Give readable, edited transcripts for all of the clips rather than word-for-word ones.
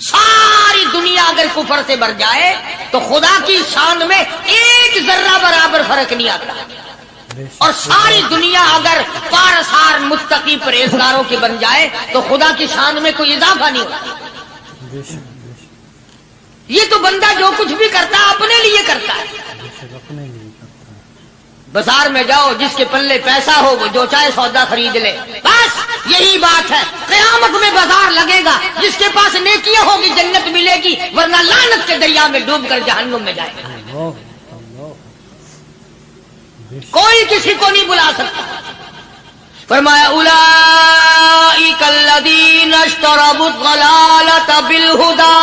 ساری دنیا اگر کفر سے بھر جائے تو خدا کی شان میں ایک ذرہ برابر فرق نہیں آتا، اور ساری دنیا اگر پارسار متقی پرہیزگاروں کی بن جائے تو خدا کی شان میں کوئی اضافہ نہیں ہوتا۔ یہ تو بندہ جو کچھ بھی کرتا ہے اپنے لیے کرتا ہے۔ بازار میں جاؤ، جس کے پلے پیسہ ہو وہ جو چاہے سودا خرید لے، بس یہی بات ہے۔ قیامت میں بازار لگے گا، جس کے پاس نیکیاں ہوگی جنت ملے گی، ورنہ لعنت کے دریا میں ڈوب کر جہنم میں جائے گا۔ کوئی کسی کو نہیں بلا سکتا۔ فرمایا اولئک الذین اشتروا الضلالۃ بالہدی،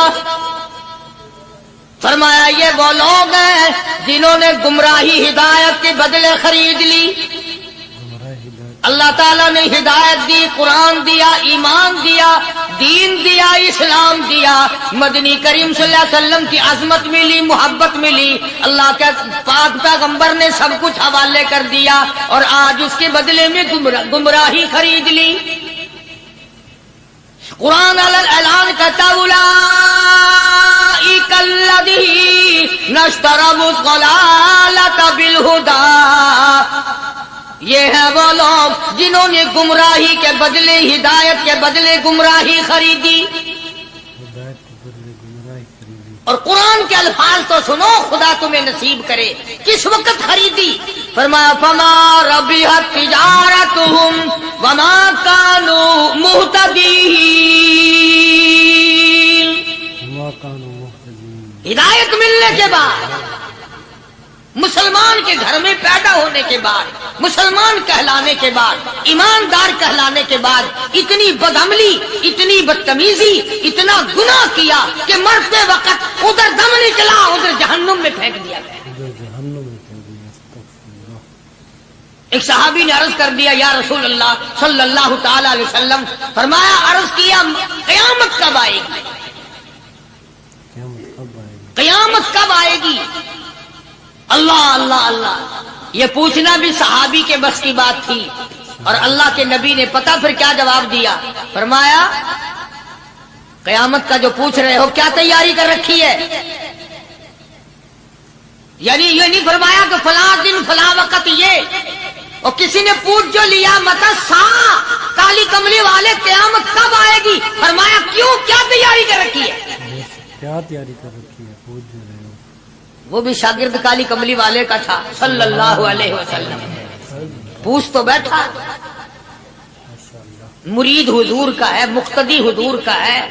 فرمایا یہ وہ لوگ ہیں جنہوں نے گمراہی ہدایت کے بدلے خرید لی۔ اللہ تعالیٰ نے ہدایت دی، قرآن دیا، ایمان دیا، دین دیا، اسلام دیا، مدنی کریم صلی اللہ علیہ وسلم کی عظمت ملی، محبت ملی، اللہ کے پاک پیغمبر نے سب کچھ حوالے کر دیا، اور آج اس کے بدلے میں گمراہی خرید لی۔ قرآن اعلان کرتا اولئک الذین اشتروا الضلالۃ بالہدی، یہ ہے وہ لوگ جنہوں نے گمراہی کے بدلے ہدایت کے بدلے گمراہی خریدی۔ اور قرآن کے الفاظ تو سنو، خدا تمہیں نصیب کرے۔ کس وقت خریدی؟ فرمایا فما ربحت تجارتهم وما كانوا مهتدين، ہدایت ملنے کے بعد، مسلمان کے گھر میں پیدا ہونے کے بعد، مسلمان کہلانے کے بعد، ایماندار کہلانے کے بعد، اتنی بدعملی، اتنی بدتمیزی، اتنا گناہ کیا کہ مرتے وقت ادھر دم نکلا، ادھر جہنم میں پھینک دیا گیا۔ ایک صحابی نے عرض کر دیا یا رسول اللہ صلی اللہ تعالی علیہ وسلم، فرمایا عرض کیا قیامت کب آئے گی؟ قیامت کب آئے گی؟ اللہ اللہ اللہ، یہ پوچھنا بھی صحابی کے بس کی بات تھی، اور اللہ کے نبی نے پتہ پھر کیا جواب دیا؟ فرمایا قیامت کا جو پوچھ رہے ہو کیا تیاری کر رکھی ہے؟ یعنی یہ نہیں فرمایا کہ فلاں دن فلاں وقت یہ، اور کسی نے پوچھ جو لیا متا سا کالی کملی والے قیامت کب آئے گی؟ فرمایا کیوں، کیا تیاری کر رکھی ہے؟ کیا تیاری کر رکھی ہے؟ پوچھ جو رہے ہو۔ وہ بھی شاگرد کالی کملی والے کا تھا صلی اللہ علیہ وسلم، پوچھ تو بیٹھا، مرید حضور کا ہے، مقتدی حضور کا ہے،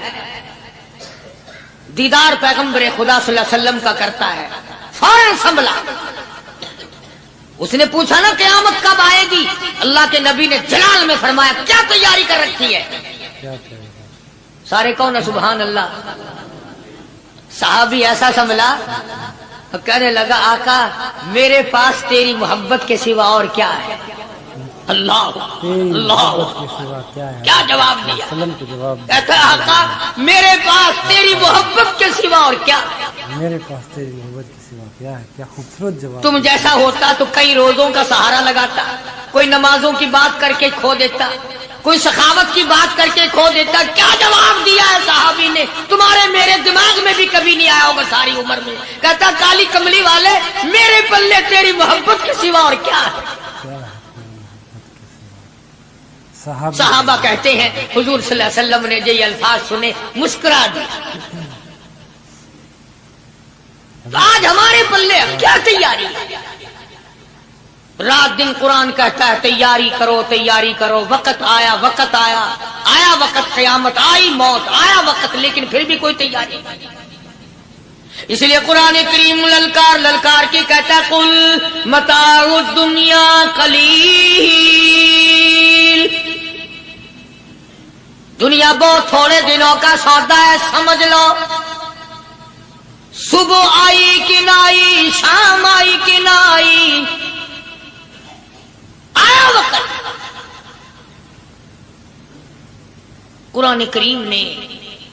دیدار پیغمبر خدا صلی اللہ علیہ وسلم کا کرتا ہے، فوراً سنبھلا۔ اس نے پوچھا نا قیامت کب آئے گی؟ اللہ کے نبی نے جلال میں فرمایا کیا تیاری کر رکھی ہے؟ سارے کون سبحان اللہ۔ صحابی ایسا سنبھلا، کہنے لگا آقا میرے پاس تیری محبت کے سوا اور کیا ہے؟ اللہ اللہ، کیا جواب دیا؟ کہتا آقا میرے پاس تیری محبت کے سوا اور کیا؟ میرے پاس تیری محبت کے سوا کیا ہے؟ کیا خوبصورت جواب۔ تم جیسا ہوتا تو کئی روزوں کا سہارا لگاتا، کوئی نمازوں کی بات کر کے کھو دیتا، کوئی سخاوت کی بات کر کے کھو دیتا۔ کیا جواب دیا ہے صحابی نے؟ تمہارے میرے دماغ میں بھی کبھی نہیں آیا ہوگا ساری عمر میں۔ کہتا کالی کملی والے میرے پلے تیری محبت کے سوا اور کیا ہے؟ صحابہ کہتے ہیں حضور صلی اللہ علیہ وسلم نے یہ الفاظ سنے مسکرا دیا۔ آج ہمارے پلے کیا تیاری ہے؟ رات دن قرآن کہتا ہے تیاری کرو تیاری کرو، وقت آیا وقت آیا، آیا وقت قیامت آئی موت، آیا وقت، لیکن پھر بھی کوئی تیاری نہیں۔ اس لیے قرآن کریم للکار للکار کے کہتا ہے قل متاع الدنیا قلیل، دنیا بہت تھوڑے دنوں کا سودا ہے، سمجھ لو۔ صبح آئی کہ نہ آئی، شام آئی کہ نہ آئی، آیا وقت۔ قرآن کریم نے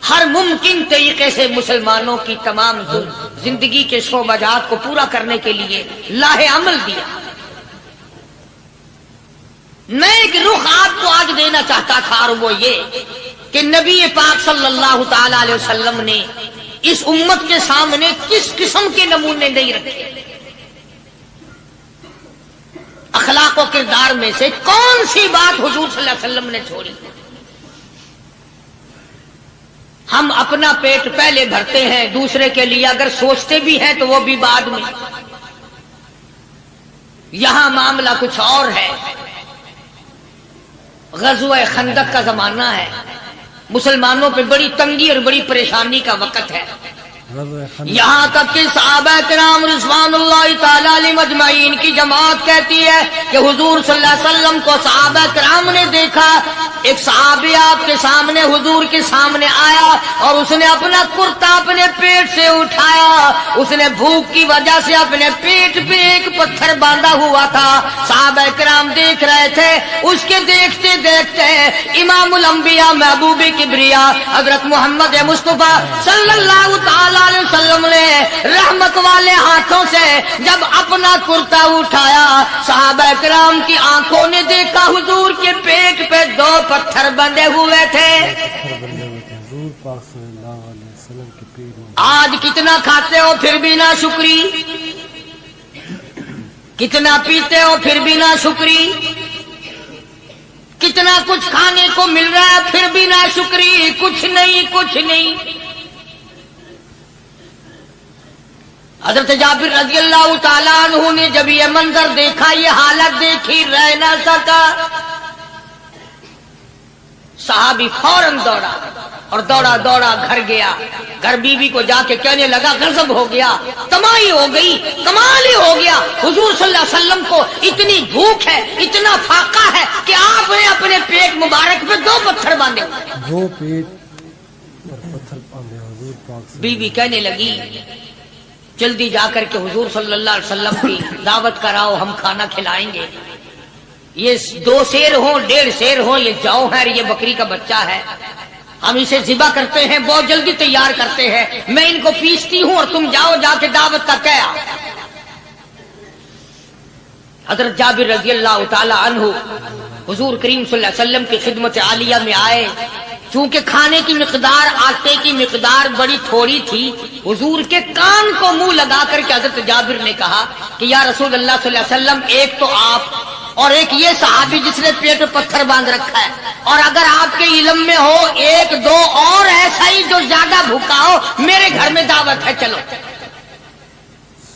ہر ممکن طریقے سے مسلمانوں کی تمام زندگی کے شعبہ جات کو پورا کرنے کے لیے لاہ عمل دیا۔ میں ایک رخ آپ کو آج دینا چاہتا تھا، اور وہ یہ کہ نبی پاک صلی اللہ تعالی علیہ وسلم نے اس امت کے سامنے کس قسم کے نمونے نہیں رکھے، اخلاق و کردار میں سے کون سی بات حضور صلی اللہ علیہ وسلم نے چھوڑی؟ ہم اپنا پیٹ پہلے بھرتے ہیں، دوسرے کے لیے اگر سوچتے بھی ہیں تو وہ بھی بعد میں۔ یہاں معاملہ کچھ اور ہے۔ غزوہ خندق کا زمانہ ہے، مسلمانوں پہ بڑی تنگی اور بڑی پریشانی کا وقت ہے، یہاں تک کہ صحابہ کرام رضوان اللہ تعالی علیہم اجمعین کی جماعت کہتی ہے کہ حضور صلی اللہ علیہ وسلم کو صحابہ کرام نے دیکھا، ایک صحابی آپ کے سامنے حضور کے سامنے آیا اور اس نے اپنا کرتا اپنے پیٹ سے اٹھایا، اس نے بھوک کی وجہ سے اپنے پیٹ پہ ایک پتھر باندھا ہوا تھا، صحابہ کرام دیکھ رہے تھے، اس کے دیکھتے دیکھتے امام الانبیاء محبوب کبریا حضرت محمد مصطفیٰ صلی اللہ تعالی علیہ وسلم نے رحمت والے ہاتھوں سے جب اپنا کرتا اٹھایا، صحابہ کرام کی آنکھوں نے دیکھا حضور کے پیٹ پہ 2 پتھر بندھے ہوئے تھے۔ حضور پاک صلی اللہ علیہ وسلم کے پیر میں آج کتنا کھاتے ہو پھر بھی نہ شکری، کتنا پیتے ہو پھر بھی نہ شکری، کتنا کچھ کھانے کو مل رہا ہے پھر بھی نہ شکری، کچھ نہیں کچھ نہیں۔ حضرت جابر رضی اللہ تعالیٰ عنہ نے جب یہ منظر دیکھا، یہ حالت دیکھی، رہ نہ سکا، صحابی فوراً دوڑا اور دوڑا دوڑا گھر گیا، گھر بیوی کو جا کے کہنے لگا غضب ہو گیا، تماہی ہو گئی، کمال ہی ہو گیا، حضور صلی اللہ علیہ وسلم کو اتنی بھوک ہے، اتنا فاقہ ہے کہ آپ نے اپنے پیٹ مبارک پہ 2 پتھر باندھے ہوئے۔ 2 پیٹ پر پتھر باندھے حضور پاک سے۔ بیوی کہنے لگی جلدی جا کر کے حضور صلی اللہ علیہ وسلم کی دعوت کراؤ، ہم کھانا کھلائیں گے، یہ 2 شیر ہوں 1.5 شیر ہوں، یہ جو ہے یہ بکری کا بچہ ہے، ہم اسے ذبح کرتے ہیں، بہت جلدی تیار کرتے ہیں، میں ان کو پیستی ہوں اور تم جاؤ جا کے دعوت کا کیا۔ حضرت جابر رضی اللہ تعالی عنہ حضور کریم صلی اللہ علیہ وسلم کی خدمت عالیہ میں آئے، چونکہ کھانے کی مقدار، آٹے کی مقدار بڑی تھوڑی تھی، حضور کے کان کو منہ لگا کر کے حضرت جابر نے کہا کہ یا رسول اللہ صلی اللہ علیہ وسلم، ایک تو آپ اور ایک یہ صحابی جس نے پیٹ پہ پتھر باندھ رکھا ہے، اور اگر آپ کے علم میں ہو 1-2 اور ایسا ہی جو زیادہ بھوکا ہو، میرے گھر میں دعوت ہے، چلو۔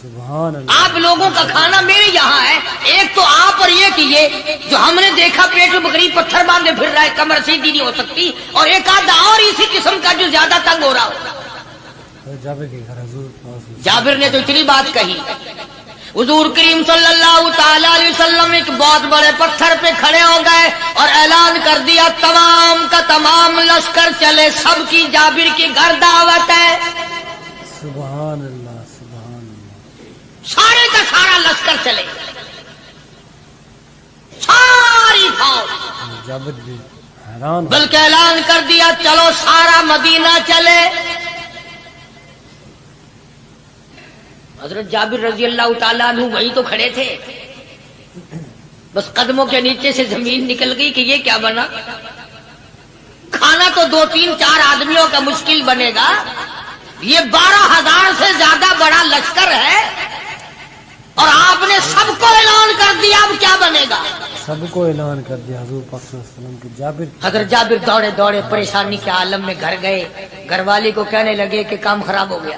سبحان اللہ۔ آپ لوگوں کا کھانا میرے یہاں ہے، ایک تو آپ اور ایک یہ جو ہم نے دیکھا پیٹ میں بکری پتھر باندھے پھر رہا ہے، کمر سیدھی نہیں ہو سکتی، اور ایک آدھا اور اسی قسم کا جو زیادہ تنگ ہو رہا ہو۔ جابر کے گھر حضور پاک سے جابر نے تو اتنی بات کہی، حضور کریم صلی اللہ تعالی علیہ وسلم ایک بہت بڑے پتھر پہ کھڑے ہو گئے اور اعلان کر دیا تمام کا تمام لشکر چلے، سب کی جابر کے گھر دعوت ہے۔ سبحان اللہ سبحان اللہ۔ سارے کا سارا لشکر چلے، ساری فوج، جابر بھی حیران ہو۔ بلکہ اعلان کر دیا چلو سارا مدینہ چلے۔ حضرت جابر رضی اللہ تعالیٰ عنہ وہی تو کھڑے تھے، بس قدموں کے نیچے سے زمین نکل گئی کہ یہ کیا بنا، کھانا تو 2-3-4 آدمیوں کا مشکل بنے گا، یہ 12,000 سے زیادہ بڑا لشکر ہے، اور آپ نے سب کو اعلان کر دیا، اب کیا بنے گا؟ سب کو اعلان کر دیا حضور پاک صلی اللہ علیہ وسلم کی۔ جابر حضرت جابر دوڑے دوڑے پریشانی کے عالم میں گھر گئے، گھر والی کو کہنے لگے کہ کام خراب ہو گیا۔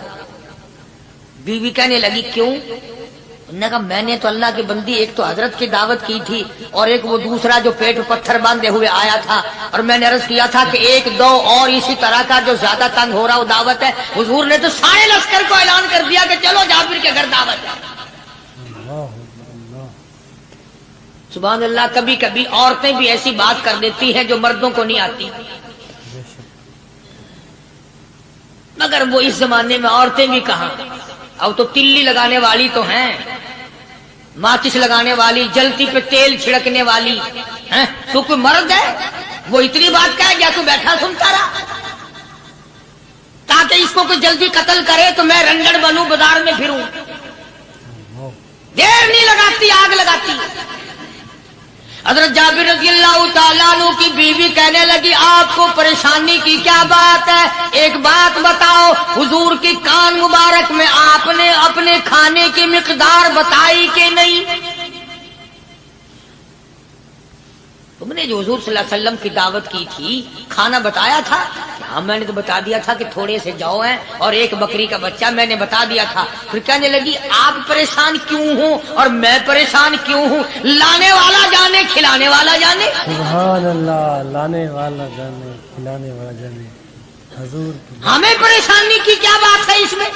بیوی کہنے لگی کیوں؟ انہوں نے کہا میں نے تو اللہ کی بندی ایک تو حضرت کی دعوت کی تھی، اور ایک وہ دوسرا جو پیٹ پتھر باندھے ہوئے آیا تھا، اور میں نے عرض کیا تھا کہ 1-2 اور اسی طرح کا جو زیادہ تنگ ہو رہا وہ دعوت ہے، حضور نے تو سارے لشکر کو اعلان کر دیا کہ چلو جابر کے گھر دعوت ہے۔ اللہ اللہ۔ سبحان اللہ۔ کبھی کبھی عورتیں بھی ایسی بات کر دیتی ہیں جو مردوں کو نہیں آتی، بے شک۔ مگر وہ اس زمانے میں عورتیں بھی کہاں، اب تو تلی لگانے والی تو ہیں، ماچس لگانے والی، جلتی پہ تیل چھڑکنے والی ہیں، تو کوئی مرد ہے وہ اتنی بات کہے گیا تو بیٹھا سنتا رہا، تاکہ اس کو کوئی جلدی قتل کرے تو میں رنگڑ بنوں، بازار میں پھروں، دیر نہیں لگاتی آگ لگاتی۔ حضرت جابر رضی اللہ تعالیٰ عنہ کی بیوی کہنے لگی آپ کو پریشانی کی کیا بات ہے؟ ایک بات بتاؤ، حضور کی کان مبارک میں آپ نے اپنے کھانے کی مقدار بتائی کہ نہیں؟ تم نے جو حضور صلی اللہ علیہ وسلم کی دعوت کی تھی کھانا بتایا تھا؟ ہاں میں نے تو بتا دیا تھا کہ تھوڑے سے جو ہیں اور ایک بکری کا بچہ، میں نے بتا دیا تھا۔ پھر کہنے لگی آپ پریشان کیوں ہوں اور میں پریشان کیوں ہوں؟ لانے والا جانے کھلانے والا جانے۔ سبحان اللہ، لانے والا جانے کھلانے والا جانے حضور کی ہمیں پریشانی کی کیا بات ہے اس میں؟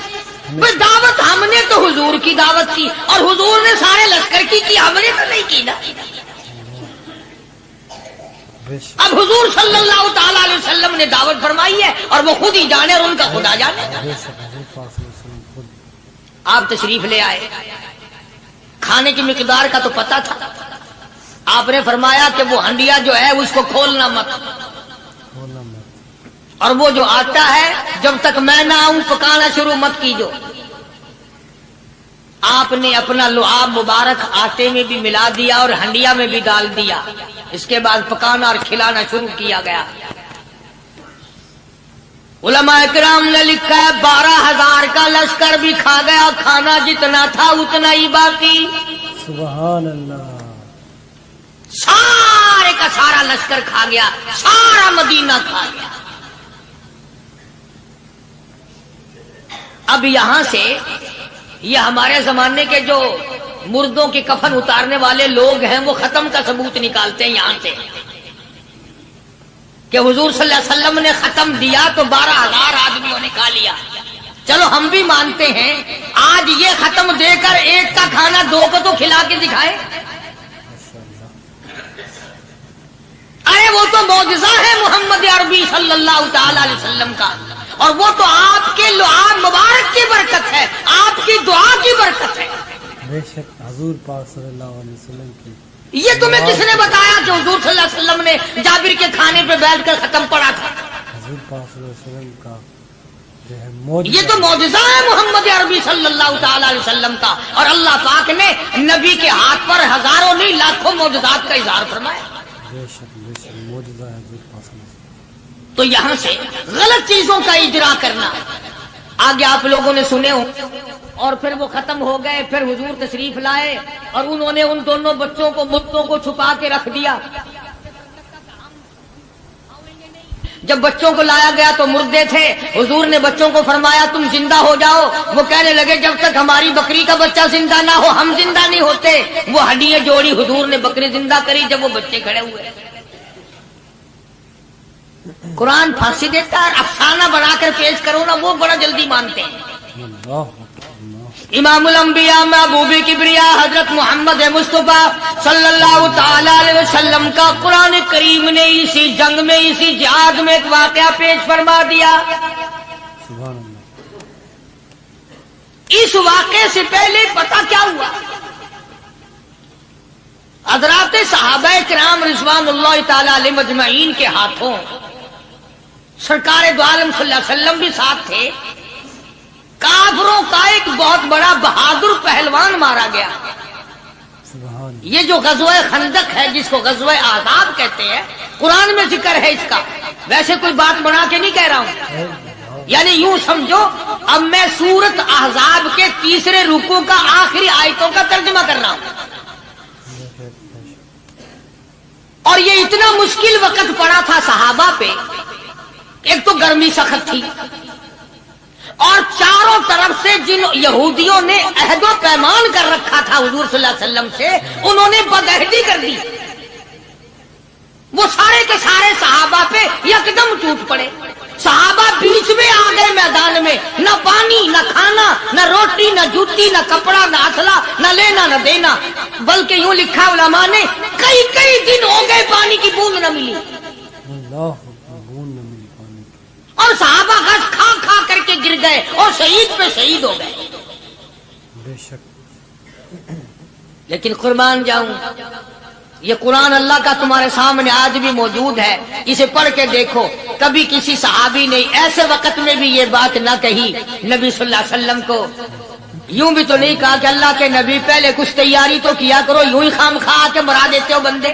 بس دعوت ہم نے تو حضور کی دعوت کی اور حضور نے سارے لشکر کی ہم نے تو نہیں کی نا۔ بے شک اب حضور صلی اللہ تعالیٰ علیہ وسلم نے دعوت فرمائی ہے اور وہ خود ہی جانے اور ان کا خدا جانے۔ بے شک حضور پاک صلی اللہ علیہ وسلم خود آپ تشریف لے آئے، کھانے کی مقدار کا تو پتا تھا، آپ نے فرمایا کہ وہ ہنڈیا جو ہے اس کو کھولنا مت، بولنا مت، اور وہ جو آٹا ہے جب تک میں نہ آؤں پکانا شروع مت کیجو۔ آپ نے اپنا لعاب مبارک آٹے میں بھی ملا دیا اور ہنڈیا میں بھی ڈال دیا، اس کے بعد پکانا اور کھلانا شروع کیا گیا۔ علماء کرام نے لکھا ہے 12,000 کا لشکر بھی کھا گیا، کھانا جتنا تھا اتنا ہی باقی، سبحان اللہ، سارے کا سارا لشکر کھا گیا، سارا مدینہ کھا گیا۔ اب یہاں سے یہ ہمارے زمانے کے جو مردوں کے کفن اتارنے والے لوگ ہیں وہ ختم کا ثبوت نکالتے ہیں یہاں سے کہ حضور صلی اللہ علیہ وسلم نے ختم دیا تو 12,000 آدمیوں نے کھا لیا۔ چلو ہم بھی مانتے ہیں، آج یہ ختم دے کر ایک کا کھانا 2 کو تو کھلا کے دکھائے۔ ماشاء اللہ، ارے وہ تو معجزہ ہے محمد عربی صلی اللہ تعالی علیہ وسلم کا، اور وہ تو آپ کے لعاب مبارک کی برکت ہے، آپ کی دعا کی برکت ہے۔ بے شک حضور پاک صلی اللہ علیہ وسلم کی یہ تمہیں کس نے بتایا کہ حضور صلی اللہ علیہ وسلم نے جابر کے کھانے پہ بیٹھ کر ختم پڑا تھا؟ حضور پاک صلی اللہ علیہ وسلم کا جو ہے معجزہ، یہ تو معجزہ ہے محمد عربی صلی اللہ تعالی علیہ وسلم کا، اور اللہ پاک نے نبی کے ہاتھ پر ہزاروں نہیں لاکھوں معجزات کا اظہار فرمایا۔ بے شک معجزہ ہے حضور پاک صلی اللہ علیہ وسلم۔ تو یہاں سے غلط چیزوں کا اجرا کرنا آگے آپ لوگوں نے سنے ہو، اور پھر وہ ختم ہو گئے، پھر حضور تشریف لائے اور انہوں نے ان دونوں بچوں کو مردوں کو چھپا کے رکھ دیا۔ جب بچوں کو لایا گیا تو مردے تھے، حضور نے بچوں کو فرمایا تم زندہ ہو جاؤ، وہ کہنے لگے جب تک ہماری بکری کا بچہ زندہ نہ ہو ہم زندہ نہیں ہوتے۔ وہ ہڈیاں جوڑی، حضور نے بکری زندہ کری جب وہ بچے کھڑے ہوئے۔ قرآن پھانسی دیتا ہے، افسانہ بنا کر پیش کرو نا، وہ بڑا جلدی مانتے ہیں۔ اللہ اللہ، امام الانبیاء محبوب کبریا حضرت محمد مصطفیٰ صلی اللہ تعالی علیہ وسلم کا قرآن کریم نے اسی جنگ میں، اسی جہاد میں ایک واقعہ پیش فرما دیا۔ سبحان اللہ، اس واقعے سے پہلے پتہ کیا ہوا؟ حضرات صحابہ کرام رضوان اللہ تعالی علیہ مجمعین کے ہاتھوں سرکار دو عالم صلی اللہ علیہ وسلم بھی ساتھ تھے، کافروں کا ایک بہت بڑا بہادر پہلوان مارا گیا۔ سبحان اللہ، یہ جو غزوہ خندق ہے جس کو غزوہ احزاب کہتے ہیں، قرآن میں ذکر ہے اس کا، ویسے کوئی بات بنا کے نہیں کہہ رہا ہوں، یعنی یوں سمجھو اب میں سورت احزاب کے 3 رکوع کا آخری آیتوں کا ترجمہ کر رہا ہوں۔ اور یہ اتنا مشکل وقت پڑا تھا صحابہ پہ، ایک تو گرمی سخت تھی، اور چاروں طرف سے جن یہودیوں نے عہد و پیمان کر رکھا تھا حضور صلی اللہ علیہ وسلم سے، انہوں نے بدعہدی کر دی، وہ سارے کے سارے صحابہ پہ یکدم ٹوٹ پڑے۔ صحابہ بیچ میں آ گئے میدان میں، نہ پانی نہ کھانا نہ روٹی نہ جوتی نہ کپڑا نہ اسلحہ نہ لینا نہ دینا، بلکہ یوں لکھا علماء نے کئی دن ہو گئے پانی کی بوند نہ ملی، اللہ بون نہ ملی پانی کی، اور صحابہ گھاس کھا کھا کر کے گر گئے اور شہید پہ شہید ہو گئے۔ بے شک، لیکن قربان جاؤں، یہ قرآن اللہ کا تمہارے سامنے آج بھی موجود ہے، اسے پڑھ کے دیکھو۔ کبھی کسی صحابی نے ایسے وقت میں بھی یہ بات نہ کہی نبی صلی اللہ علیہ وسلم کو، یوں بھی تو نہیں کہا کہ اللہ کے نبی پہلے کچھ تیاری تو کیا کرو، یوں ہی خام خواہ کے مرا دیتے ہو بندے۔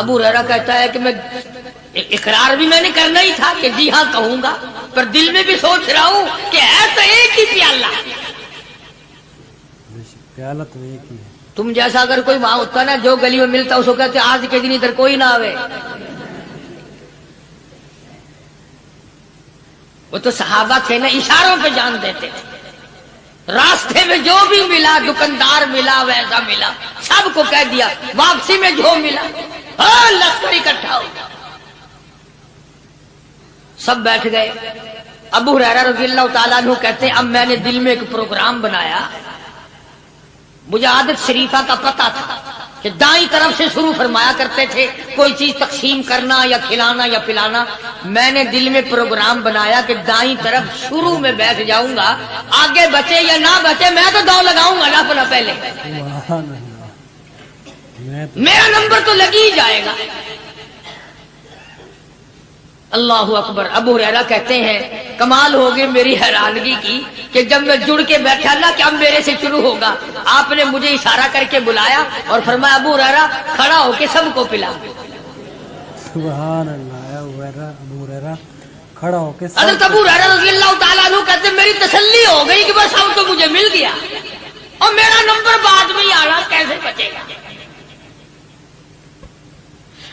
ابو ہریرہ کہتا ہے کہ میں اقرار بھی میں نے کرنا ہی تھا کہ جی ہاں کہوں گا، پر دل میں بھی سوچ رہا ہوں کہ ہے تو ایک ہی پیالہ، پیالہ تو ایک ہی ہے. تم جیسا اگر کوئی وہاں ہوتا نا جو گلی میں ملتا اس کو کہتے آج کے دن ادھر کوئی نہ آوے. وہ تو صحابہ تھے نا، اشاروں پہ جان دیتے تھے. راستے میں جو بھی ملا، دکاندار ملا ویسا ملا، سب کو کہہ دیا. واپسی میں جو ملا لشکر اکٹھا ہو. سب بیٹھ گئے. ابو ہریرہ رضی اللہ تعالیٰ عنہ کہتے ہیں اب میں نے دل میں ایک پروگرام بنایا. مجھے عادت شریفہ کا پتہ تھا کہ دائیں طرف سے شروع فرمایا کرتے تھے کوئی چیز تقسیم کرنا یا کھلانا یا پلانا. میں نے دل میں پروگرام بنایا کہ دائیں طرف شروع میں بیٹھ جاؤں گا، آگے بچے یا نہ بچے میں تو دو لگاؤں گا نا اپنا پہلے، سبحان اللہ. میرا نمبر تو لگ ہی جائے گا. اللہ اکبر. ابو ہریرہ کہتے ہیں کمال ہو گئی میری حیرانگی کی کہ جب میں جڑ کے بیٹھا نا کہ اب میرے سے شروع ہوگا، آپ نے مجھے اشارہ کر کے بلایا اور فرمایا ابو ہریرہ کھڑا ہو کے سب کو پلا. سبحان اللہ. ابو ہریرہ کھڑا ہو کے حضرت ابو ہریرہ رضی اللہ تعالیٰ عنہ کہتے ہیں میری تسلی ہو گئی کہ بس اب تو مجھے مل گیا اور میرا نمبر بعد میں ہی آ رہا، کیسے بچے گا.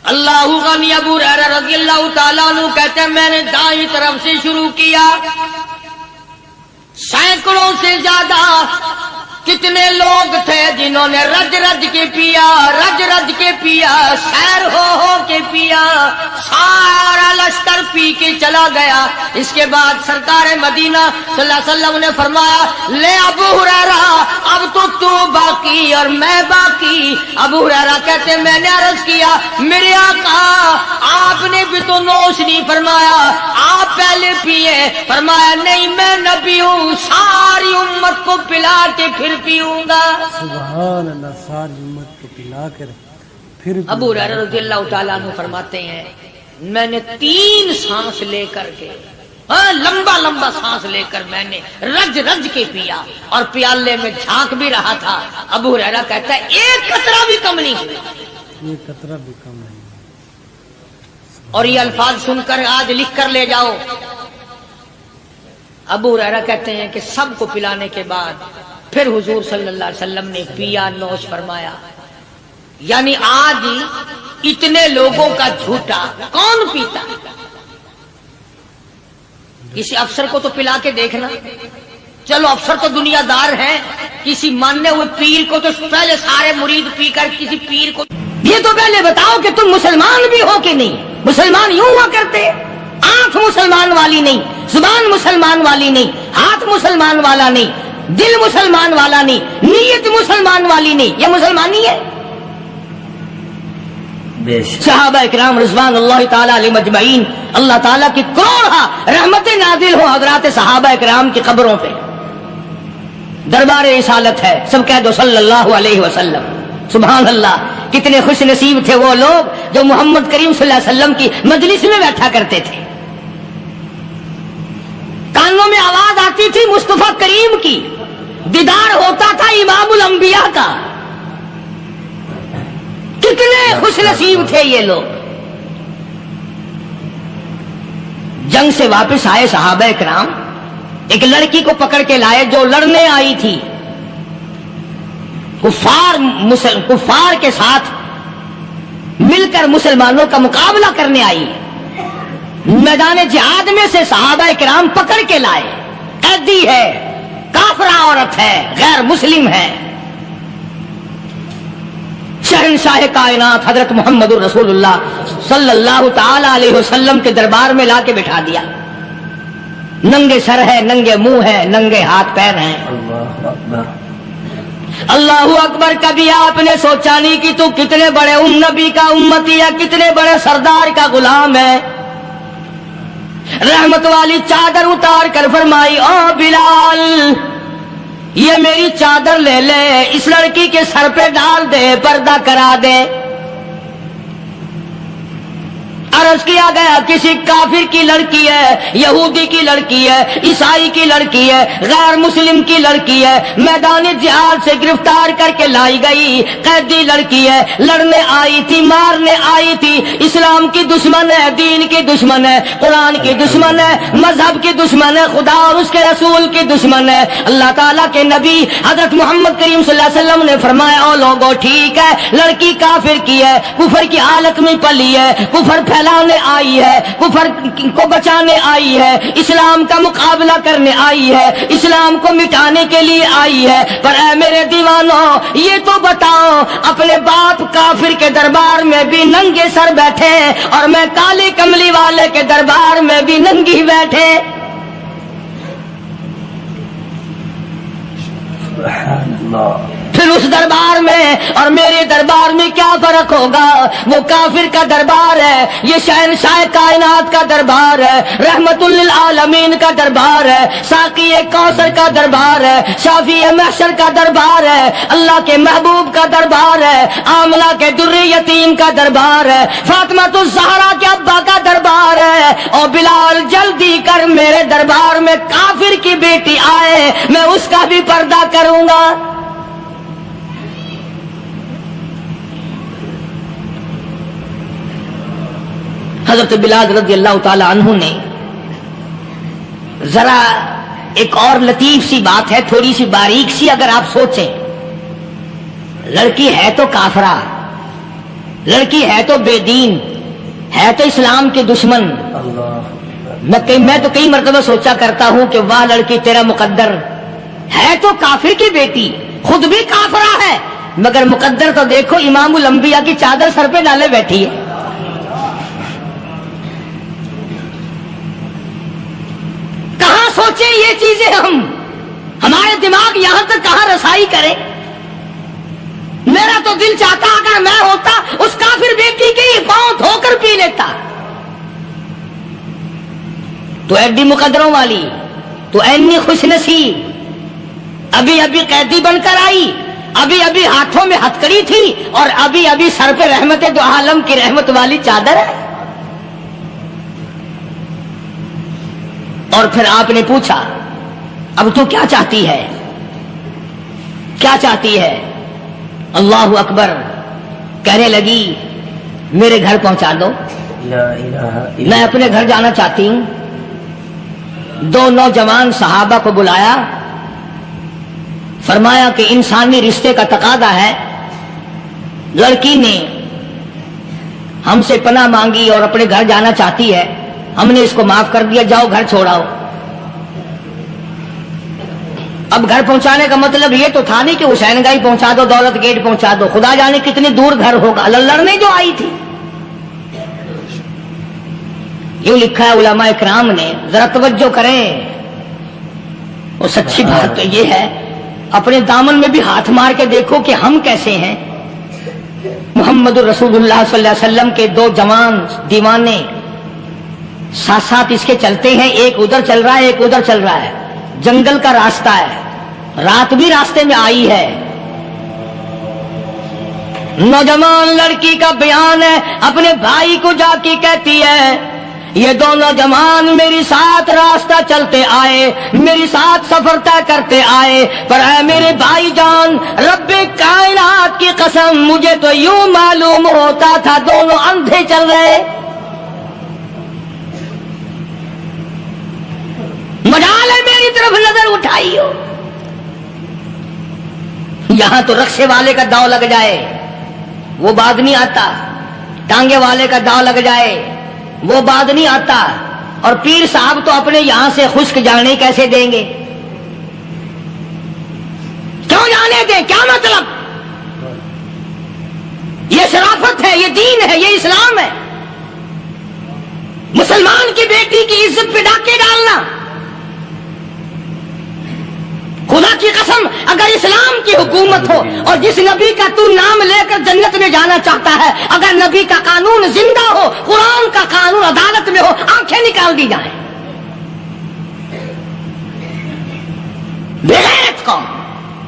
اللہ غنی. ابو ہریرہ رضی اللہ تعالیٰ عنہ کہتے ہیں میں نے دائیں طرف سے شروع کیا، سینکڑوں سے زیادہ کتنے لوگ تھے جنہوں نے رج رج کے پیا، رج رج کے پیا، سیر ہو کے پیا، سارا لشکر پی کے چلا گیا. اس کے بعد سرکار مدینہ صلی اللہ علیہ وسلم نے فرمایا لے ابو ہریرہ اب تو باقی اور میں باقی. ابو ہریرہ کہتے ہیں میں نے عرض کیا میرے آقا آپ نے بھی تو نوش نہیں فرمایا، آپ پہلے پیے. فرمایا نہیں میں نبی ہوں، ساری امت کو پلا کے پھر پیوں گا. سبحان اللہ. ساری امت کو پلا کر پھر. ابو ہریرہ رضی اللہ تعالیٰ عنہ فرماتے ہیں میں نے 3 سانس لے کر کے لمبا لمبا سانس لے کر میں نے رج رج کے پیا اور پیالے میں جھانک بھی رہا تھا. ابو ہریرہ کہتا ہے ایک قطرہ بھی کم نہیں ہوا. ایک قطرہ بھی کم نہیں. اور یہ الفاظ سن کر آج لکھ کر لے جاؤ. ابو ہریرہ کہتے ہیں کہ سب کو پلانے کے بعد پھر حضور صلی اللہ علیہ وسلم نے پیا، نوش فرمایا. یعنی آج اتنے لوگوں کا جھوٹا کون پیتا؟ کسی افسر کو تو پلا کے دیکھنا. چلو افسر تو دنیا دار ہیں، کسی ماننے ہوئے پیر کو تو پہلے سارے مرید پی کر کسی پیر کو یہ تو پہلے بتاؤ کہ تم مسلمان بھی ہو کہ نہیں. مسلمان یوں ہوا کرتے، آنکھ مسلمان والی نہیں، زبان مسلمان والی نہیں، ہاتھ مسلمان والا نہیں، دل مسلمان والا نہیں، نیت مسلمان والی نہیں. یہ مسلمانی ہے؟ صحابہ کرام رضوان اللہ تعالی علیہ مجمعین، اللہ تعالیٰ کی کروڑا رحمت نازل ہو حضرات صحابہ کرام کی قبروں پہ. دربار رسالت ہے، سب کہہ دو صلی اللہ علیہ وسلم. سبحان اللہ. کتنے خوش نصیب تھے وہ لوگ جو محمد کریم صلی اللہ علیہ وسلم کی مجلس میں بیٹھا کرتے تھے. کانوں میں آواز آتی تھی مصطفیٰ کریم کی، دیدار ہوتا تھا امام الانبیاء کا. کتنے خوش نصیب تھے یہ لوگ. جنگ سے واپس آئے صحابہ کرام، ایک لڑکی کو پکڑ کے لائے جو لڑنے آئی تھی، کفار کے ساتھ مل کر مسلمانوں کا مقابلہ کرنے آئی. میدان جہاد میں سے صحابہ کرام پکڑ کے لائے. قیدی ہے، کافرہ عورت ہے، غیر مسلم ہے. شہنشاہ کائنات حضرت محمد رسول اللہ صلی اللہ تعالی علیہ وسلم کے دربار میں لا کے بٹھا دیا. ننگے سر ہے، ننگے منہ ہے، ننگے ہاتھ پیر ہیں. اللہ اکبر. کبھی آپ نے سوچا نہیں کہ تو کتنے بڑے نبی کا امتی ہے، کتنے بڑے سردار کا غلام ہے. رحمت والی چادر اتار کر فرمائی او بلال یہ میری چادر لے لے، اس لڑکی کے سر پہ ڈال دے، پردہ کرا دے. عرض کیا گیا کسی کافر کی لڑکی ہے، یہودی کی لڑکی ہے، عیسائی کی لڑکی ہے، غیر مسلم کی لڑکی ہے، میدان جہاد سے گرفتار کر کے لائی گئی، قیدی لڑکی ہے، لڑنے آئی تھی، مارنے آئی تھی، اسلام کی دشمن ہے، دین کی دشمن ہے، قرآن کی دشمن ہے، مذہب کی دشمن ہے، خدا اور اس کے رسول کی دشمن ہے۔ اللہ تعالیٰ کے نبی حضرت محمد کریم صلی اللہ علیہ وسلم نے فرمایا او لوگوں ٹھیک ہے، لڑکی کافر کی ہے، کفر کی حالت میں پلی ہے، کفر پھیلانے آئی ہے، کفر کو بچانے آئی ہے، اسلام کا مقابلہ کرنے آئی ہے، اسلام کو مٹانے کے لیے آئی ہے، پر اے میرے دیوانوں یہ تو بتاؤ اپنے باپ کافر کے دربار میں بھی ننگے سر بیٹھے اور میں کالی کملی والے کے دربار میں بھی ننگی بیٹھے، سبحان اللہ۔ پھر اس دربار میں اور میرے دربار میں کیا فرق ہوگا؟ وہ کافر کا دربار ہے، یہ شہنشاہ کائنات کا دربار ہے، رحمت للعالمین کا دربار ہے، ساقی کوثر کا دربار ہے، شافی محشر کا دربار ہے، اللہ کے محبوب کا دربار ہے، آمنہ کے در یتیم کا دربار ہے، فاطمہ الزہرا کے ابا کا دربار ہے، اور بلال جلدی کر میرے دربار میں کافر کی بیٹی آئے میں اس کا بھی پردہ کروں گا۔ حضرت بلال رضی اللہ تعالی عنہ نے ذرا ایک اور لطیف سی بات ہے، تھوڑی سی باریک سی، اگر آپ سوچیں، لڑکی ہے تو کافرہ، لڑکی ہے تو بے دین، ہے تو اسلام کے دشمن، میں تو کئی مرتبہ سوچا کرتا ہوں کہ واہ لڑکی تیرا مقدر، ہے تو کافر کی بیٹی، خود بھی کافرہ ہے، مگر مقدر تو دیکھو امام الانبیاء کی چادر سر پہ ڈالے بیٹھی ہے۔ سوچیں یہ چیزیں ہمارے دماغ یہاں تک کہاں رسائی کرے؟ میرا تو دل چاہتا اگر میں ہوتا اس کافر بیٹی کے ہی پاؤں دھو کر پی لیتا۔ تو ایڈی مقدروں والی، تو اینی خوش نصیب، ابھی ابھی قیدی بن کر آئی، ابھی ابھی ہاتھوں میں ہتکڑی تھی اور ابھی ابھی سر پہ رحمت دو عالم کی رحمت والی چادر ہے۔ اور پھر آپ نے پوچھا اب تو کیا چاہتی ہے، کیا چاہتی ہے؟ اللہ اکبر، کہنے لگی میرے گھر پہنچا دو، میں اپنے گھر جانا چاہتی ہوں۔ دو نوجوان صحابہ کو بلایا، فرمایا کہ انسانی رشتے کا تقاضا ہے، لڑکی نے ہم سے پناہ مانگی اور اپنے گھر جانا چاہتی ہے، ہم نے اس کو معاف کر دیا، جاؤ گھر چھوڑاؤ۔ اب گھر پہنچانے کا مطلب یہ تو تھا نہیں کہ حسین گائی پہنچا دو، دولت گیٹ پہنچا دو، خدا جانے کتنی دور گھر ہوگا، لڑنے جو آئی تھی۔ یوں لکھا ہے علماء اکرام نے، ذرا توجہ کریں، اور سچی بات تو یہ ہے اپنے دامن میں بھی ہاتھ مار کے دیکھو کہ ہم کیسے ہیں۔ محمد الرسول اللہ صلی اللہ علیہ وسلم کے دو جوان دیوانے ساتھ ساتھ اس کے چلتے ہیں، ایک ادھر چل رہا ہے ایک ادھر چل رہا ہے، جنگل کا راستہ ہے، رات بھی راستے میں آئی ہے۔ نوجوان لڑکی کا بیان ہے، اپنے بھائی کو جا کے کہتی ہے یہ دو نوجوان میری ساتھ راستہ چلتے آئے، میری ساتھ سفر طے کرتے آئے، پر اے میرے بھائی جان رب کائنات کی قسم مجھے تو یوں معلوم ہوتا تھا دونوں اندھے چل رہے، مجال ہے میری طرف نظر اٹھائی ہو۔ یہاں تو رکشے والے کا داؤ لگ جائے وہ بعد نہیں آتا، ٹانگے والے کا داؤ لگ جائے وہ بعد نہیں آتا، اور پیر صاحب تو اپنے یہاں سے خشک جانے کیسے دیں گے؟ کیوں جانے دیں؟ کیا مطلب؟ یہ شرافت ہے، یہ دین ہے، یہ اسلام ہے۔ مسلمان کی بیٹی کی عزت پہ ڈاکے ڈالنا، خدا کی قسم اگر اسلام کی حکومت ہو اور جس نبی کا تو نام لے کر جنت میں جانا چاہتا ہے، اگر نبی کا قانون زندہ ہو، قرآن کا قانون عدالت میں ہو، آنکھیں نکال دی جائیں۔ بے غیرت قوم،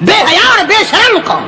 بے حیا اور بے شرم قوم،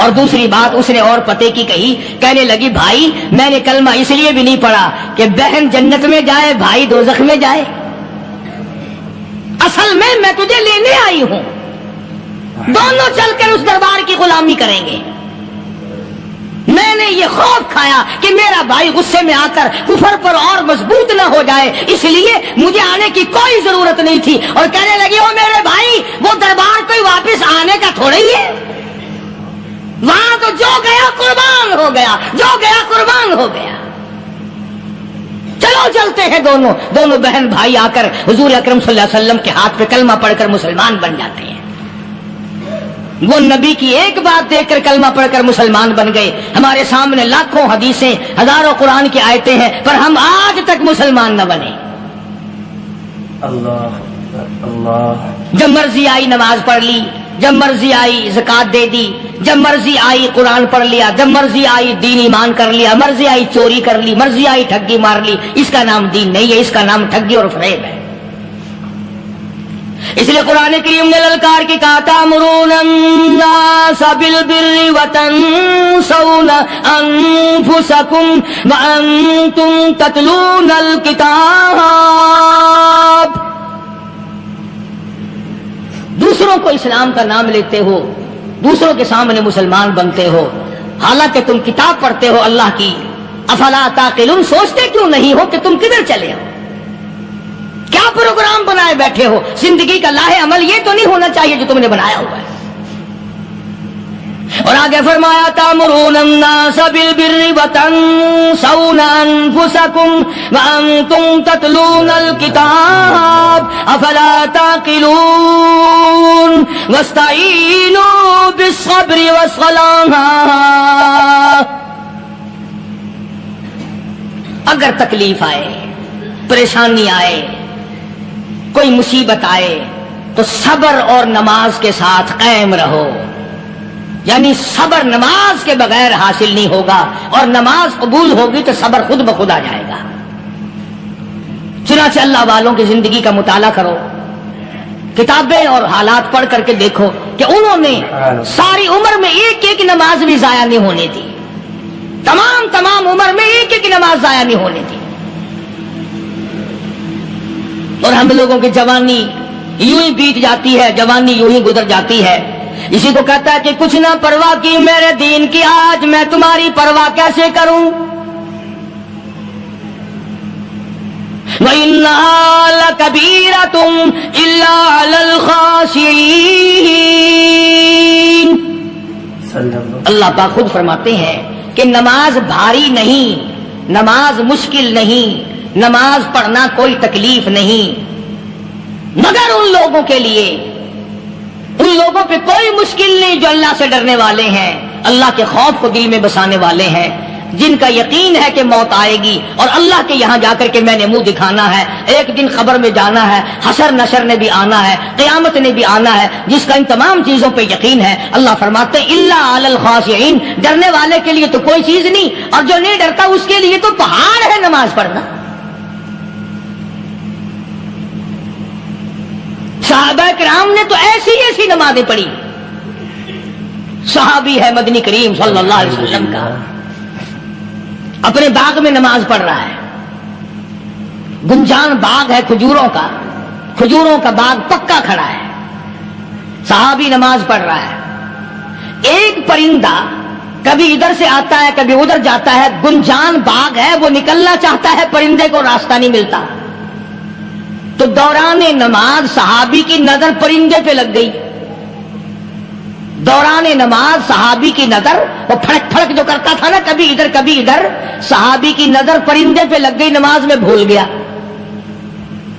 اور دوسری بات اس نے اور پتے کی کہی، کہنے لگی بھائی میں نے کلمہ اس لیے بھی نہیں پڑھا کہ بہن جنت میں جائے بھائی دوزخ میں جائے، اصل میں تجھے لینے آئی ہوں، دونوں چل کر اس دربار کی غلامی کریں گے۔ میں نے یہ خوف کھایا کہ میرا بھائی غصے میں آ کر کفر پر اور مضبوط نہ ہو جائے، اس لیے مجھے آنے کی کوئی ضرورت نہیں تھی۔ اور کہنے لگی او میرے بھائی وہ دربار کوئی واپس آنے کا تھوڑا ہی ہے، وہاں تو جو گیا قربان ہو گیا، جو گیا قربان ہو گیا۔ چلو چلتے ہیں دونوں بہن بھائی آ کر حضور اکرم صلی اللہ علیہ وسلم کے ہاتھ پہ کلمہ پڑھ کر مسلمان بن جاتے ہیں۔ وہ نبی کی ایک بات دیکھ کر کلمہ پڑھ کر مسلمان بن گئے۔ ہمارے سامنے لاکھوں حدیثیں، ہزاروں قرآن کی آیتیں ہیں، پر ہم آج تک مسلمان نہ بنے۔ اللہ اللہ، جب مرضی آئی نماز پڑھ لی، جب مرضی آئی زکات دے دی، جب مرضی آئی قرآن پڑھ لیا، جب مرضی آئی دین ایمان کر لیا، مرضی آئی چوری کر لی، مرضی آئی ٹھگی مار لی۔ اس کا نام دین نہیں ہے، اس کا نام ٹھگی اور فریب ہے۔ اس لیے قرآن کریم نے للکار کی کہا تأمرون الناس بالبر وتنسون انفسکم وانتم تتلون الکتاب۔ دوسروں کو اسلام کا نام لیتے ہو، دوسروں کے سامنے مسلمان بنتے ہو، حالانکہ تم کتاب پڑھتے ہو اللہ کی۔ افلا تعقلون، سوچتے کیوں نہیں ہو کہ تم کدھر چلے ہو؟ کیا پروگرام بنائے بیٹھے ہو؟ زندگی کا لاہ عمل یہ تو نہیں ہونا چاہیے جو تم نے بنایا ہوا ہے۔ اور آگے فرمایا تأمرون الناس بالبر وتنسون انفسکم وانتم تتلون الکتاب افلا تعقلون واستعینوا بالصبر والصلاة۔ اگر تکلیف آئے، پریشانی آئے، کوئی مصیبت آئے تو صبر اور نماز کے ساتھ قائم رہو، یعنی صبر نماز کے بغیر حاصل نہیں ہوگا، اور نماز قبول ہوگی تو صبر خود بخود آ جائے گا۔ چنانچہ اللہ والوں کی زندگی کا مطالعہ کرو، کتابیں اور حالات پڑھ کر کے دیکھو کہ انہوں نے ساری عمر میں ایک ایک نماز بھی ضائع نہیں ہونے دی، تمام عمر میں ایک ایک نماز ضائع نہیں ہونے دی۔ اور ہم لوگوں کی جوانی یوں ہی بیت جاتی ہے، جوانی یوں ہی گزر جاتی ہے۔ اسی کو کہتا ہے کہ کچھ نہ پرواہ کی میرے دین کی، آج میں تمہاری پرواہ کیسے کروں؟ وَإِنَّهَا لَكَبِيرَةٌ إِلَّا عَلَى الْخَاشِعِينَ۔ اللہ پاک خود فرماتے ہیں کہ نماز بھاری نہیں، نماز مشکل نہیں، نماز پڑھنا کوئی تکلیف نہیں، مگر ان لوگوں کے لیے، ان لوگوں پہ کوئی مشکل نہیں جو اللہ سے ڈرنے والے ہیں، اللہ کے خوف کو دل میں بسانے والے ہیں، جن کا یقین ہے کہ موت آئے گی اور اللہ کے یہاں جا کر کے میں نے منہ دکھانا ہے، ایک دن خبر میں جانا ہے، حشر نشر نے بھی آنا ہے، قیامت نے بھی آنا ہے، جس کا ان تمام چیزوں پہ یقین ہے۔ اللہ فرماتے ہیں الا علی الخاشعین، ڈرنے والے کے لیے تو کوئی چیز نہیں، اور جو نہیں ڈرتا اس کے لیے تو پہاڑ ہے نماز پڑھنا۔ صحابہ کرام نے تو ایسی نمازیں پڑھی۔ صحابی ہے مدنی کریم صلی اللہ علیہ وسلم کا، اپنے باغ میں نماز پڑھ رہا ہے، گنجان باغ ہے کھجوروں کا باغ پکا کھڑا ہے، صحابی نماز پڑھ رہا ہے۔ ایک پرندہ کبھی ادھر سے آتا ہے کبھی ادھر جاتا ہے، گنجان باغ ہے، وہ نکلنا چاہتا ہے، پرندے کو راستہ نہیں ملتا، تو دوران نماز صحابی کی نظر پرندے پہ لگ گئی۔ دوران نماز صحابی کی نظر، وہ پھڑک پھڑک جو کرتا تھا نا کبھی ادھر، صحابی کی نظر پرندے پہ لگ گئی، نماز میں بھول گیا۔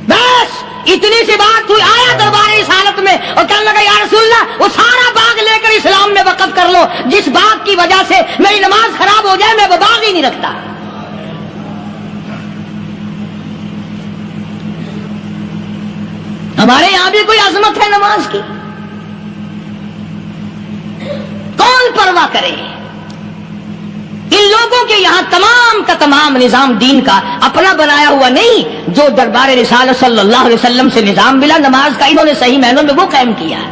بس اتنی سی بات ہوئی، آیا دربار رسالت میں اور کہنے لگا یا رسول اللہ وہ سارا باغ لے کر اسلام میں وقف کر لو، جس باغ کی وجہ سے میری نماز خراب ہو جائے میں وہ باغ ہی نہیں رکھتا۔ ہمارے یہاں بھی کوئی عظمت ہے نماز کی؟ کون پرواہ کرے؟ ان لوگوں کے یہاں تمام کا تمام نظام دین کا اپنا بنایا ہوا نہیں، جو دربار رسالت صلی اللہ علیہ وسلم سے نظام ملا نماز کا، انہوں نے صحیح معنوں میں وہ قائم کیا ہے۔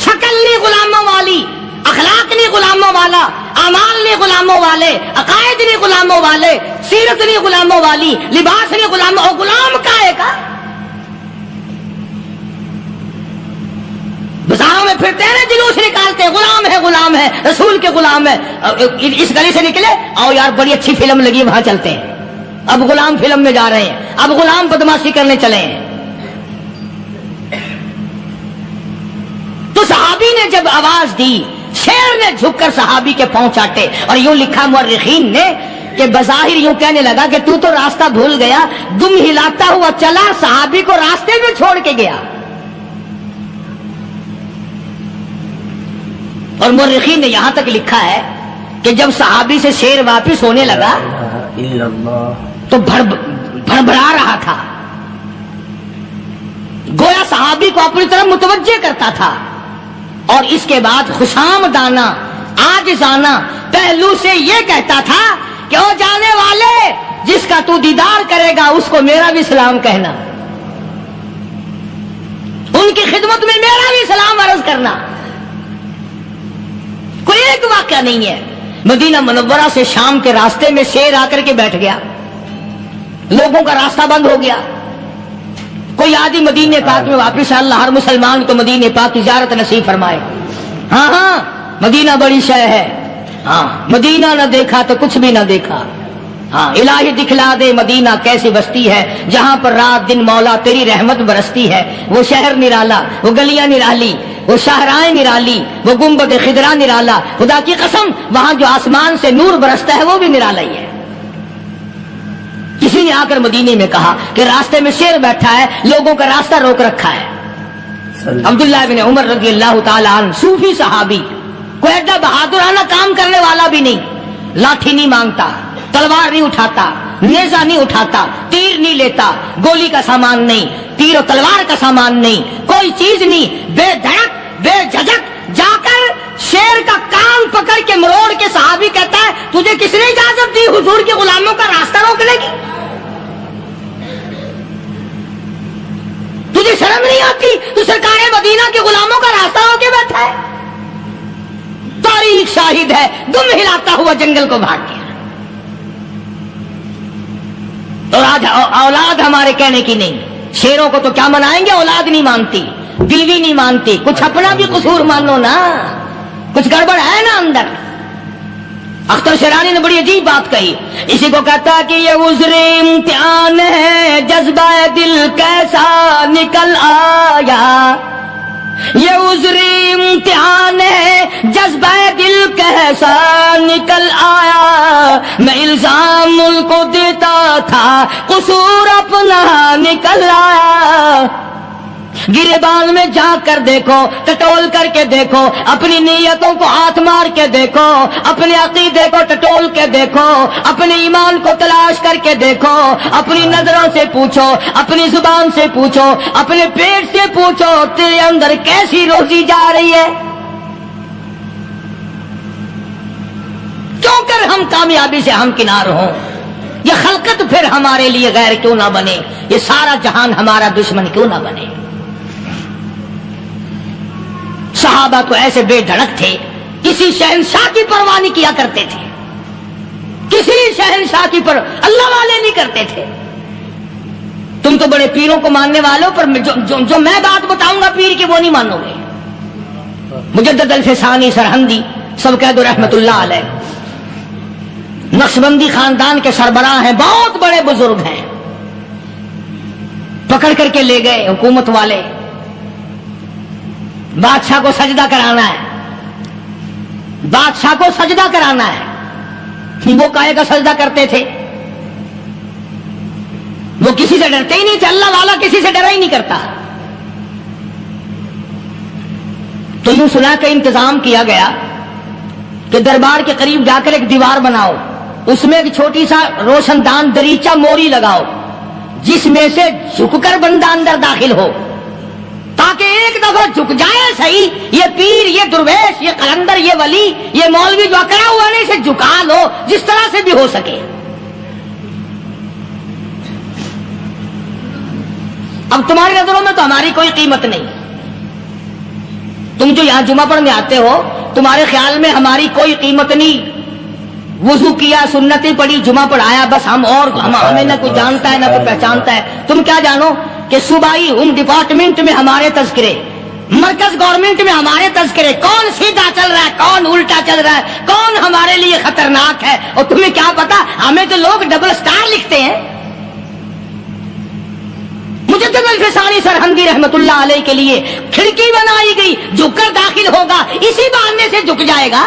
شکل نہیں غلاموں والی، اخلاق نہیں غلاموں والا، اعمال نہیں غلاموں والے، عقائد نہیں غلاموں والے، سیرت نہیں غلاموں والی، لباس نہیں غلاموں، اور غلام کائے کا؟ بازاروں میں پھرتے ہیں نا، جلوس نکالتے ہیں، غلام ہے رسول کے غلام ہے، اس گلی سے نکلے آؤ یار بڑی اچھی فلم لگی وہاں چلتے ہیں، اب غلام فلم میں جا رہے ہیں، اب غلام بدماشی کرنے چلے ہیں۔ تو صحابی نے جب آواز دی، شیر نے جھک کر صحابی کے پاؤں چاٹے، اور یوں لکھا مورخین نے کہ بظاہر یوں کہنے لگا کہ تو راستہ بھول گیا، دم ہلاتا ہوا چلا، صحابی کو راستے میں چھوڑ کے گیا۔ اور مورخین نے یہاں تک لکھا ہے کہ جب صحابی سے شیر واپس ہونے لگا تو بھڑبڑا رہا تھا، گویا صحابی کو اپنی طرف متوجہ کرتا تھا، اور اس کے بعد خوشامدانہ عاجزانہ پہلو سے یہ کہتا تھا کہ او جانے والے، جس کا تو دیدار کرے گا اس کو میرا بھی سلام کہنا، ان کی خدمت میں میرا بھی سلام عرض کرنا۔ کوئی ایک واقعہ نہیں ہے۔ مدینہ منورہ سے شام کے راستے میں شیر آ کر کے بیٹھ گیا، لوگوں کا راستہ بند ہو گیا، کوئی آدمی مدینے پاک میں واپس، اللہ ہر مسلمان کو مدینے پاک کی زیارت نصیب فرمائے۔ ہاں مدینہ بڑی شے ہے، ہاں مدینہ نہ دیکھا تو کچھ بھی نہ دیکھا، ہاں الہی دکھلا دے مدینہ کیسی بستی ہے جہاں پر رات دن مولا تیری رحمت برستی ہے، وہ شہر نرالا، وہ گلیاں نرالی، وہ شاہراہیں نرالی، وہ گنبد خضرا نرالا، خدا کی قسم وہاں جو آسمان سے نور برستا ہے وہ بھی نرالا ہی ہے۔ کسی نے آ کر مدینے میں کہا کہ راستے میں شیر بیٹھا ہے، لوگوں کا راستہ روک رکھا ہے۔ عبداللہ بن عمر رضی اللہ تعالیٰ عنہ، صوفی صحابی، کوئی ایڈا بہادرانہ کام کرنے والا بھی نہیں، لاٹھی نہیں مانگتا، تلوار نہیں اٹھاتا، نیزہ نہیں اٹھاتا، تیر نہیں لیتا، گولی کا سامان نہیں، تیر و تلوار کا سامان نہیں، کوئی چیز نہیں، بے دھڑک بے جھجک جا کر شیر کا کان پکڑ کے مروڑ کے صحابی کہتا ہے تجھے کس نے اجازت دی حضور کے غلاموں کا راستہ روکنے کی؟ تجھے شرم نہیں آتی؟ تو سرکار مدینہ کے غلاموں کا راستہ روکے بیٹھا ہے۔ تاریخ شاہد ہے، دم ہلاتا ہوا جنگل کو بھاگ گیا۔ اور آج اولاد ہمارے کہنے کی نہیں، شیروں کو تو کیا منائیں گے، اولاد نہیں مانتی، دلوی نہیں مانتی، کچھ اپنا بھی قصور مانو نا، کچھ گڑبڑ ہے نا اندر۔ اختر شیرانی نے بڑی عجیب بات کہی، اسی کو کہتا کہ یہ عذر امتحان ہے، جذبہ دل کیسا نکل آیا، یہ عذر امتحان ہے، جذبہ دل کیسا نکل آیا، میں الزام ان کو دیتا تھا، قصور اپنا نکل آیا۔ گریبان میں جا کر دیکھو، ٹٹول کر کے دیکھو، اپنی نیتوں کو ہاتھ مار کے دیکھو، اپنے عقیدے کو ٹٹول کے دیکھو، اپنے ایمان کو تلاش کر کے دیکھو، اپنی نظروں سے پوچھو، اپنی زبان سے پوچھو، اپنے پیٹ سے پوچھو، تیرے اندر کیسی روزی جا رہی ہے؟ کیوں کر ہم کامیابی سے ہمکنار ہوں؟ یہ خلقت پھر ہمارے لیے غیر کیوں نہ بنے؟ یہ سارا جہان ہمارا دشمن کیوں نہ بنے؟ صحابہ تو ایسے بے دھڑک تھے، کسی شہنشاہ کی پرواہ نہیں کیا کرتے تھے، کسی شہنشاہ کی پرواہ اللہ والے نہیں کرتے تھے۔ تم تو بڑے پیروں کو ماننے والوں، پر جو میں بات بتاؤں گا پیر کی وہ نہیں مانو گے۔ مجدد الفسانی سرہندی سب کہہ دو رحمت اللہ علیہ، نقشبندی خاندان کے سربراہ ہیں، بہت بڑے بزرگ ہیں، پکڑ کر کے لے گئے حکومت والے، بادشاہ کو سجدہ کرانا ہے، بادشاہ کو سجدہ کرانا ہے۔ وہ کائے کا سجدہ کرتے تھے؟ وہ کسی سے ڈرتے ہی نہیں تھے، اللہ والا کسی سے ڈرا ہی نہیں کرتا۔ تو یوں سنا کا انتظام کیا گیا کہ دربار کے قریب جا کر ایک دیوار بناؤ، اس میں ایک چھوٹی سا روشن دان دریچہ موری لگاؤ، جس میں سے جھک کر بندہ اندر داخل ہو، تاکہ ایک دفعہ جھک جائے صحیح، یہ پیر، یہ درویش، یہ قلندر، یہ ولی، یہ مولوی جو اکڑا ہوا نہیں، اسے جھکا لو جس طرح سے بھی ہو سکے۔ اب تمہاری نظروں میں تو ہماری کوئی قیمت نہیں، تم جو یہاں جمعہ پڑھنے آتے ہو تمہارے خیال میں ہماری کوئی قیمت نہیں، وضو کیا، سنتیں پڑھی، جمعہ پڑھایا، بس ہمیں نہ کوئی جانتا ہے نہ کوئی پہچانتا ہے. تم کیا جانو کہ صوبائی ہوم ڈپارٹمنٹ میں ہمارے تذکرے، مرکز گورنمنٹ میں ہمارے تذکرے، کون سیدھا چل رہا ہے کون الٹا چل رہا ہے، کون ہمارے لیے خطرناک ہے. اور تمہیں کیا پتا، ہمیں تو لوگ ڈبل سٹار لکھتے ہیں. مجدد الفسانی سرہندی رحمت اللہ علیہ کے لیے کھڑکی بنائی گئی، جھک کر داخل ہوگا، اسی بہانے سے جھک جائے گا.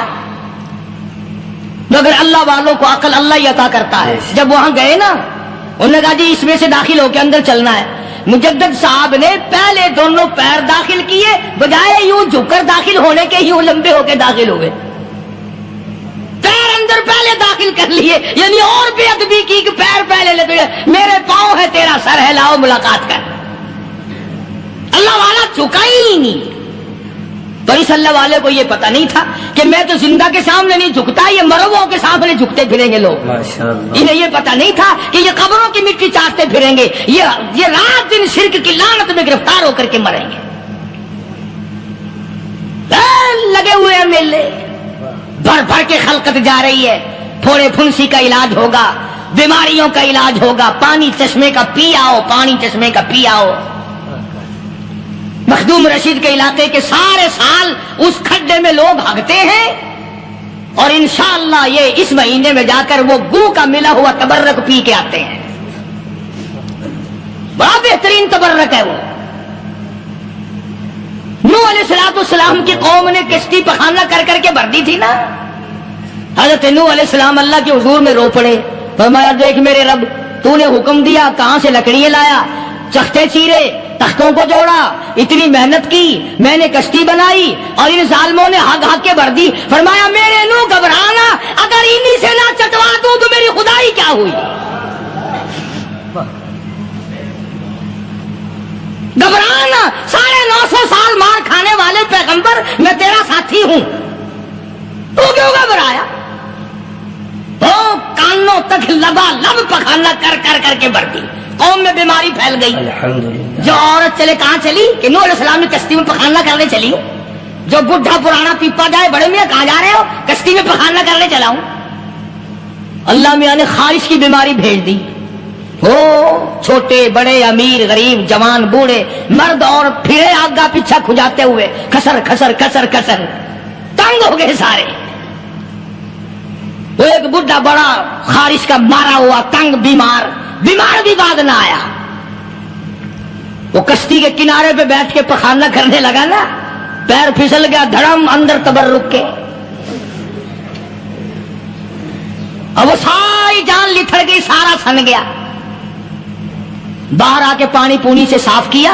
مگر اللہ والوں کو عقل اللہ ہی عطا کرتا ہے. جب وہاں گئے نا، انہوں نے کہا جی اس میں سے داخل ہو کے اندر چلنا ہے. مجدد صاحب نے پہلے دونوں پیر داخل کیے، بجائے یوں جھک کر داخل ہونے کے یوں لمبے ہو کے داخل ہوئے. پیر اندر پہلے داخل کر لیے، یعنی اور بے ادبی کی کہ پیر پہلے لے. میرے پاؤں ہے تیرا سر ہے، لاؤ ملاقات کر. اللہ والا جھکا ہی نہیں. تو اس اللہ والے کو یہ پتہ نہیں تھا کہ میں تو زندہ کے سامنے نہیں جھکتا، یہ مرووں کے سامنے جھکتے پھریں گے لوگ. انہیں یہ پتہ نہیں تھا کہ یہ قبروں کی مٹی چاٹتے پھریں گے، یہ رات دن شرک کی لعنت میں گرفتار ہو کر کے مریں گے. لگے ہوئے ہیں میلے، بھر بھر کے خلقت جا رہی ہے. پھوڑے پھنسی کا علاج ہوگا، بیماریوں کا علاج ہوگا. پانی چشمے کا پی آؤ، پانی چشمے کا پی آؤ. مخدوم رشید کے علاقے کے سارے سال اس کھڈے میں لوگ ہگتے ہیں، اور انشاءاللہ یہ اس مہینے میں جا کر وہ گو کا ملا ہوا تبرک پی کے آتے ہیں. بڑا بہترین تبرک ہے وہ. نوح علیہ السلام کی قوم نے کشتی پخانہ کر کر کے بھر دی تھی نا. حضرت نوح علیہ السلام اللہ کے حضور میں رو پڑے، فرمایا دیکھ میرے رب، تو نے حکم دیا، کہاں سے لکڑیاں لایا، چختے چیرے، تختوں کو جوڑا، اتنی محنت کی، میں نے کشتی بنائی اور ان ظالموں نے ہگ ہگ کے بھر دی. فرمایا میرے نو گھبرانا، اگر انہی سے نہ چٹوا دوں تو میری خدائی کیا ہوئی. گھبرانا، 950 سال مار کھانے والے پیغمبر، میں تیرا ساتھی ہوں، تو کیوں گھبرایا. تو کانوں تک لبا لب پخانا کر کر کر کے بھر دی. قوم میں بیماری پھیل گئی. جو عورت چلے کہاں چلی کہ نوح علیہ السلام نے کشتی میں پخانا کرنے چلی ہوں. جو بڈھا پرانا پیپا جائے، بڑے میاں کہاں جا رہے ہو، کشتی میں پخانا کرنے چلا ہوں. اللہ میاں نے خارش کی بیماری بھیج دی. ہو چھوٹے بڑے، امیر غریب، جوان بوڑھے، مرد اور پھرے آگا پیچھا کھجاتے ہوئے کسر کسر کسر کسر تنگ ہو گئے سارے. وہ ایک بڈھا بڑا خارش کا مارا ہوا تنگ بیمار بھی بعد نہ آیا. وہ کشتی کے کنارے پہ بیٹھ کے پخانا کرنے لگا نا، پیر پھسل گیا، دھڑم اندر تبرک کے، اور وہ ساری جان لتھڑ گئی، سارا سن گیا. باہر آ کے پانی پونی سے صاف کیا،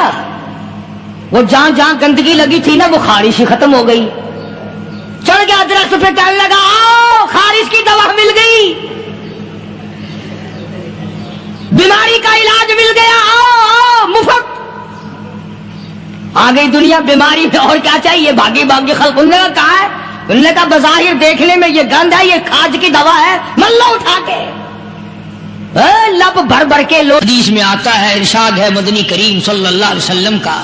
وہ جہاں جہاں گندگی لگی تھی نا وہ خارش ہی ختم ہو گئی. چڑھ گیا درخت پہ، کہنے لگا آؤ خارش کی دوا مل گئی، بیماری کا علاج مل گیا، آؤ آؤ مفت. آ گئی دنیا بیماری میں، اور کیا چاہیے، بھاگی بھاگی خلق. انہوں نے کہا ہے، انہوں نے کہا بظاہر دیکھنے میں یہ گند ہے، یہ کھاج کی دوا ہے، من لو اٹھا کے. لب بھر بھر کے لوگ. حدیث میں آتا ہے، ارشاد ہے مدنی کریم صلی اللہ علیہ وسلم کا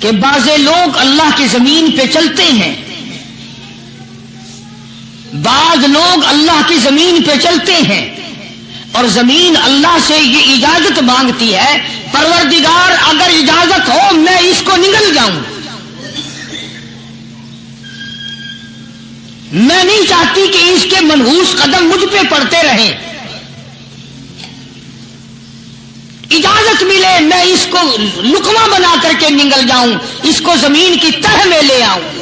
کہ بعض لوگ اللہ کی زمین پہ چلتے ہیں، بعض لوگ اللہ کی زمین پہ چلتے ہیں اور زمین اللہ سے یہ اجازت مانگتی ہے، پروردگار اگر اجازت ہو میں اس کو نگل جاؤں، میں نہیں چاہتی کہ اس کے منحوس قدم مجھ پہ پڑتے رہیں، اجازت ملے میں اس کو لقمہ بنا کر کے نگل جاؤں، اس کو زمین کی تہ میں لے آؤں.